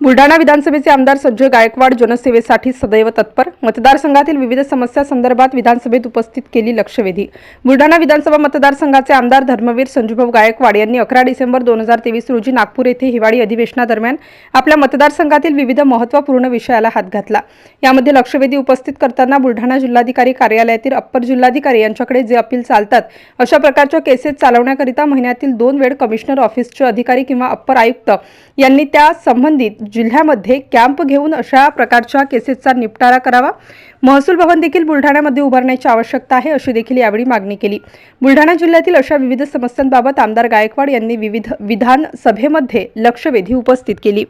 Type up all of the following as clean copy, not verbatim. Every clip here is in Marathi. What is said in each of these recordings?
बुलढाणा विधानसभेचे आमदार संजय गायकवाड जनसेवेसाठी सदैव तत्पर। मतदारसंघातील विविध समस्या संदर्भात विधानसभेत उपस्थित केली लक्षवेधी। बुलढाणा विधानसभा मतदारसंघाचे आमदार धर्मवीर संजूभाऊ गायकवाड यांनी 11 डिसेंबर 2023 रोजी नागपूर येथे हिवाळी अधिवेशनादरम्यान आपल्या मतदारसंघातील विविध महत्त्वपूर्ण विषयाला हात घातला। यामध्ये लक्षवेधी उपस्थित करताना बुलढाणा जिल्हाधिकारी कार्यालयातील अप्पर जिल्हाधिकारी यांच्याकडे जे अपील चालतात अशा प्रकारच्या केसेस चालवण्याकरिता महिन्यातील 2 वेळ कमिशनर ऑफिसचे अधिकारी किंवा अप्पर आयुक्त यांनी त्या संबंधित जिल्ह्यामध्ये कॅम्प घेऊन अशा प्रकारच्या केसेसचा निपटारा करावा। महसूल भवन देखील बुलढाण्यामध्ये उभारण्याची आवश्यकता आहे अशी देखील यावेळी मागणी केली। बुलढाणा जिल्ह्यातील अशा विविध समस्यांबाबत आमदार गायकवाड यांनी विधानसभेमध्ये लक्षवेधी उपस्थित केली।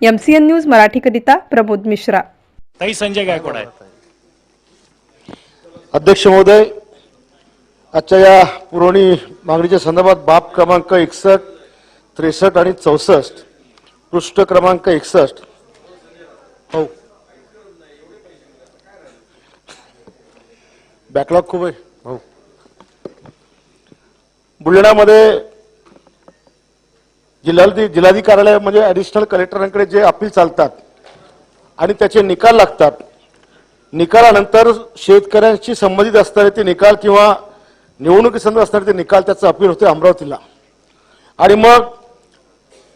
MCN न्यूज मराठीकरिता प्रमोद मिश्रा। ताई संजय गायकवाड आहे। अध्यक्ष महोदय, आजच्या या पुरवणी मागणीच्या संदर्भात बाब क्रमांक 61, 63 आणि 64 पृष्ठ क्रमांक 61 हो बॅकलॉग खूप आहे हो। बुलढाण्यामध्ये जिल्हाधिकारी कार्यालय म्हणजे ऍडिशनल कलेक्टरांकडे जे अपील चालतात आणि त्याचे निकाल लागतात, निकालानंतर शेतकऱ्यांशी संबंधित असणारे ते निकाल किंवा निवडणुकीसंदर्भात असणारे ते निकाल त्याचं अपील होते अमरावतीला। आणि मग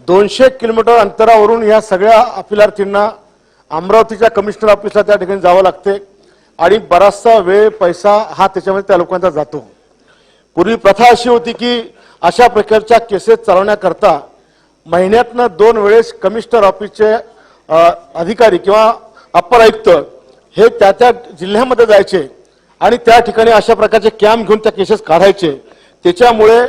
200 किलोमीटर अंतरावरून या सगळ्या अपिलार्थींना अमरावतीच्या कमिशनर ऑफिसला त्या ठिकाणी जावं लागते आणि बराचसा वेळ पैसा हा त्याच्यामध्ये त्या लोकांचा जातो। पूर्वी प्रथा अशी होती की अशा प्रकारच्या केसेस चालवण्याकरता महिन्यातनं 2 वेळेस कमिशनर ऑफिसचे अधिकारी किंवा अप्पर आयुक्त हे त्या जिल्ह्यामध्ये जायचे आणि त्या ठिकाणी अशा प्रकारचे कॅम्प घेऊन त्या केसेस काढायचे। त्याच्यामुळे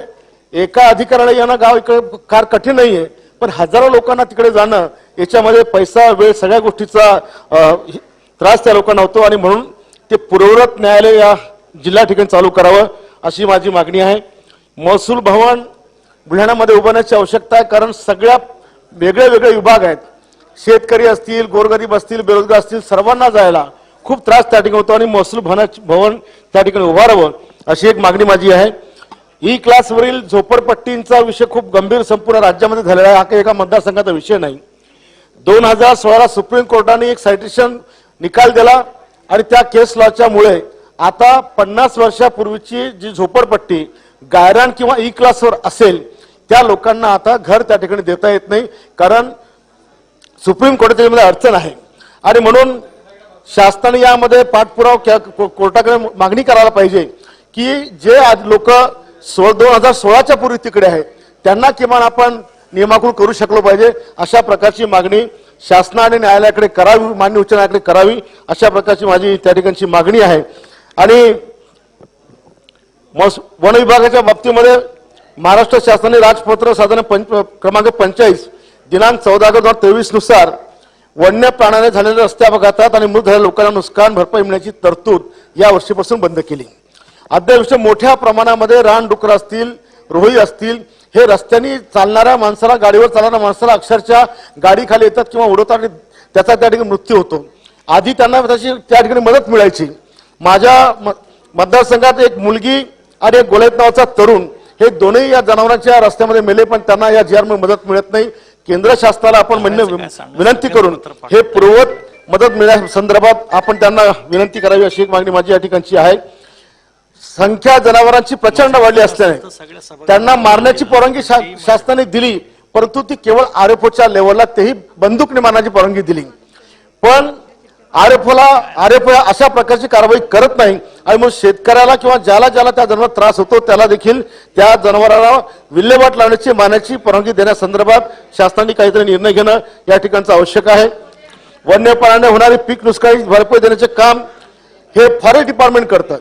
एका अधिकाऱ्याला येणं गाव इकडे फार कठीण नाहीये, पण हजारो लोकांना तिकडे जाणं याच्यामध्ये पैसा वेळ सगळ्या गोष्टीचा त्रास त्या लोकांना होतो आणि म्हणून ते पूर्ववत न्यायालय या जिल्हा ठिकाणी चालू करावं अशी माझी मागणी आहे। महसूल भवन बुलढाण्यामध्ये उभारण्याची आवश्यकता आहे, कारण सगळ्या वेगळे विभाग आहेत। शेतकरी असतील, गोरगरीब असतील, बेरोजगार असतील, सर्वांना जायला खूप त्रास त्या ठिकाणी होतो आणि महसूल भवन त्या ठिकाणी उभारावं अशी एक मागणी माझी आहे। ई क्लासवरील झोपडपट्टींचा विषय खूप गंभीर संपूर्ण राज्यामध्ये झालेला आहे। हा काही एका मतदारसंघाचा विषय नाही। 2016 सुप्रीम कोर्टाने एक सायटेशन निकाल दिला आणि त्या केस लॉच्या मुळे आता 50 वर्षापूर्वीची जी झोपडपट्टी गायरान किंवा ई क्लासवर असेल त्या लोकांना आता घर त्या ठिकाणी देता येत नाही, कारण सुप्रीम कोर्टाच्या अडचण आहे। आणि म्हणून शासनाने यामध्ये पाठपुरावा कोर्टाकडे मागणी करायला पाहिजे की जे आज लोक 2016च्या पूर्वी तिकडे आहे त्यांना किमान आपण नियमाकुल करू शकलो पाहिजे। अशा प्रकारची मागणी शासनाने न्यायालयाकडे करावी, माननीय उच्च न्यायालयाकडे करावी अशा प्रकारची माझी त्या ठिकाणची मागणी आहे। आणि वन विभागाच्या बाबतीमध्ये महाराष्ट्र शासनाने राजपत्र साधारण क्रमांक 45 दिनांक 14/2023 नुसार वन्य प्राण्याने झालेल्या रस्ते अपघातात आणि मृत झालेल्या लोकांना नुकसान भरपाई मिळण्याची तरतूद या वर्षीपासून बंद केली। अद्याप मोठ्या प्रमाणामध्ये रानडुकर असतील, रोही असतील, हे रस्त्याने चालणाऱ्या माणसाला, गाडीवर चालणाऱ्या माणसाला अक्षरशः गाडी खाली येतात किंवा उडवतात, त्याचा त्या ठिकाणी मृत्यू होतो। आधी त्यांना त्याची त्या ठिकाणी मदत मिळायची। माझ्या मतदारसंघात एक मुलगी आणि एक गोलेत नावाचा तरुण हे दोन्ही या जनावरांच्या रस्त्यामध्ये मेले, पण त्यांना या जीआरमध्ये मदत मिळत नाही। केंद्र शासनाला आपण विनंती करून हे पूर्ववत मदत मिळण्यासंदर्भात आपण त्यांना विनंती करावी अशी एक मागणी माझी या ठिकाणची आहे। संख्या जनावरांची प्रचंड वाढली असल्याने त्यांना मारण्याची परवानगी शासनाने दिली, परंतु ती केवळ आरएफओच्या लेवलला, तेही बंदूकने मारण्याची परवानगी दिली। पण आरएफओ अशा प्रकारची कारवाई करत नाही आणि मग शेतकऱ्याला किंवा ज्याला त्या जनावरांना त्रास होतो त्याला देखील त्या जनावराला विल्हेवाट लावण्याची, मारण्याची परवानगी देण्यासंदर्भात शासनाने काहीतरी निर्णय घेणं या ठिकाणचं आवश्यक आहे। वन्य प्राण्याने होणारी पीक नुकसानी भरपाई देण्याचे काम हे फॉरेस्ट डिपार्टमेंट करतं।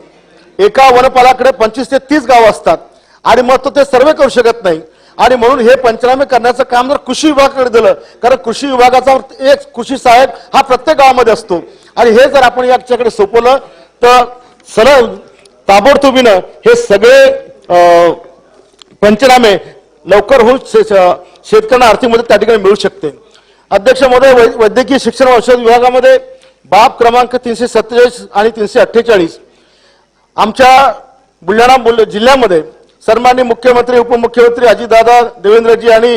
एका वनपालाकडे 25 ते 30 गाव असतात आणि मग तो ते सर्वे करू शकत नाही आणि म्हणून हे पंचनामे करण्याचं काम जर कृषी विभागाकडे दिलं, कारण कृषी विभागाचा एक कृषी सहाय्यक हा प्रत्येक गावामध्ये असतो आणि हे जर आपण याच्याकडे सोपवलं तर सरळ ताबडतोबीनं हे सगळे पंचनामे लवकर होऊन शेतकऱ्यांना आर्थिक मदत त्या ठिकाणी मिळू शकते। अध्यक्ष महोदय, वैद्यकीय शिक्षण औषध विभागामध्ये बाब क्रमांक 347 आणि 348 आमच्या बुलढाणा जिल्ह्यामध्ये सन्माननीय मुख्यमंत्री, उपमुख्यमंत्री अजितदादा, देवेंद्रजी आणि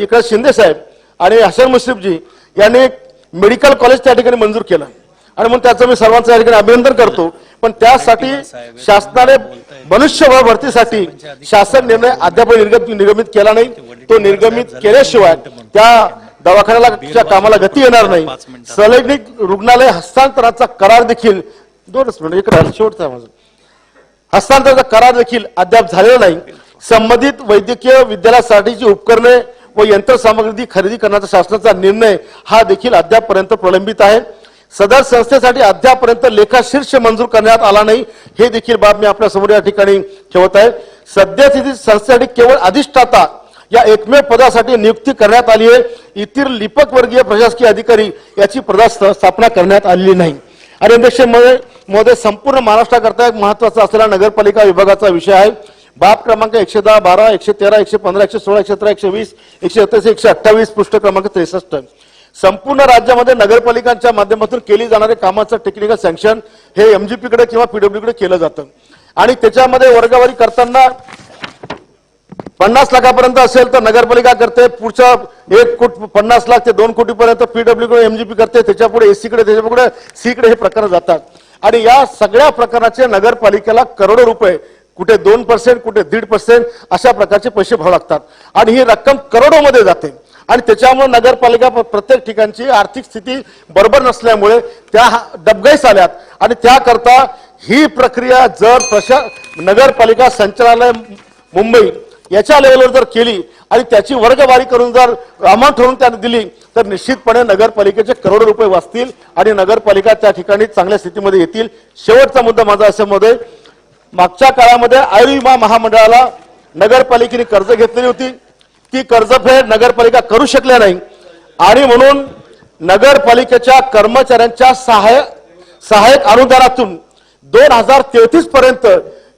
इकडे शिंदे साहेब आणि हसन मुश्रीफजी यांनी मेडिकल कॉलेज त्या ठिकाणी मंजूर केलं आणि म्हणून त्याचं मी सर्वांचं या ठिकाणी अभिनंदन करतो. पण त्यासाठी शासनाने मनुष्यबळ भरतीसाठी शासन निर्णय अद्याप निर्गमित केला नाही. तो निर्गमित केल्याशिवाय त्या दवाखान्याला कामाला गती येणार नाही. संलग्निक रुग्णालय हस्तांतराचा करार देखील 2 मिनिट शेवटचा माझा हस्तांतराचा करार देखील अद्याप झालेला नाही. संबंधित वैद्यकीय विद्यालयासाठीची उपकरणे व यंत्रसामग्री खरेदी करण्याचा शासनाचा निर्णय हा देखील अद्यापपर्यंत प्रलंबित आहे. सदर संस्थेसाठी अद्यापपर्यंत लेखाशीर्ष मंजूर करण्यात आला नाही. हे देखील बाब मी आपल्या समोर या ठिकाणी ठेवत आहे. सद्यस्थितीत संस्थेसाठी केवळ अधिष्ठाता या एकमेव पदासाठी नियुक्ती करण्यात आली आहे. इतर लिपक वर्गीय प्रशासकीय अधिकारी याची स्थापना करण्यात आलेली नाही. आणि अध्यक्ष महोदय, संपूर्ण महाराष्ट्राकरता एक महत्वाचा असलेला नगरपालिका विभागाचा विषय आहे. बाब क्रमांक 110, 12, 113, 115, 116, 117, 120, 137, 128, पृष्ठ क्रमांक 63. संपूर्ण राज्यामध्ये नगरपालिकांच्या माध्यमातून केली जाणारे कामाचं टेक्निकल सँक्शन हे MGP कडे किंवा PWD कडे केलं जातं आणि त्याच्यामध्ये वर्गवारी करताना 50 लाखापर्यंत असेल तर नगरपालिका करते, पुढच्या 1,50 लाख ते 2 कोटीपर्यंत PWD कडे MGP करते, त्याच्या पुढे AC कडे, त्याच्या पुढे C कडे हे प्रकरण जातात. आणि या सगळ्या प्रकाराचे नगरपालिकेला करोडो रुपये, कुठे 2%, कुठे 1.5% अशा प्रकारचे पैसे भरावे लागतात आणि ही रक्कम करोडोमध्ये जाते. आणि त्याच्यामुळे नगरपालिका प्रत्येक ठिकाणची आर्थिक स्थिती बरोबर नसल्यामुळे त्या डबघाईस आल्यात आणि त्याकरता ही प्रक्रिया जर नगरपालिका संचालनालय मुंबई याच्या लेवलवर जर केली आणि त्याची वर्गवारी करून जर अमाऊंट ठरवून त्याने दिली तर निश्चितपणे नगरपालिकेचे करोडो रुपये वाचतील आणि नगरपालिका त्या ठिकाणी चांगल्या स्थितीमध्ये येतील. शेवटचा मुद्दा माझा असं मध्ये, मागच्या काळामध्ये आयुर्विमा महामंडळाला नगरपालिकेने कर्ज घेतलेली होती. ती कर्जफेड नगरपालिका करू शकल्या नाही आणि म्हणून नगरपालिकेच्या कर्मचाऱ्यांच्या सहाय्यक अनुदानातून 2033 पर्यंत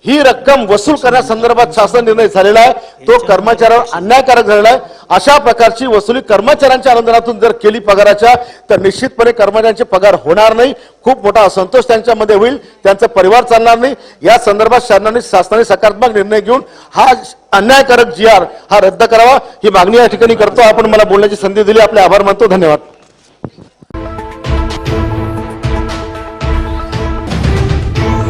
ही रक्कम वसूल करण्यासंदर्भात शासन निर्णय झालेला आहे. तो कर्मचाऱ्यावर अन्यायकारक झालेला आहे. अशा प्रकारची वसुली कर्मचाऱ्यांच्या अनुदानातून जर केली पगाराच्या तर निश्चितपणे कर्मचाऱ्यांचे पगार होणार नाही. खूप मोठा असंतोष त्यांच्यामध्ये होईल, त्यांचा परिवार चालणार नाही. या संदर्भात शासनाने सकारात्मक निर्णय घेऊन हा अन्यायकारक GR हा रद्द करावा ही मागणी या ठिकाणी करतो. आपण मला बोलण्याची संधी दिली, आपले आभार मानतो. धन्यवाद.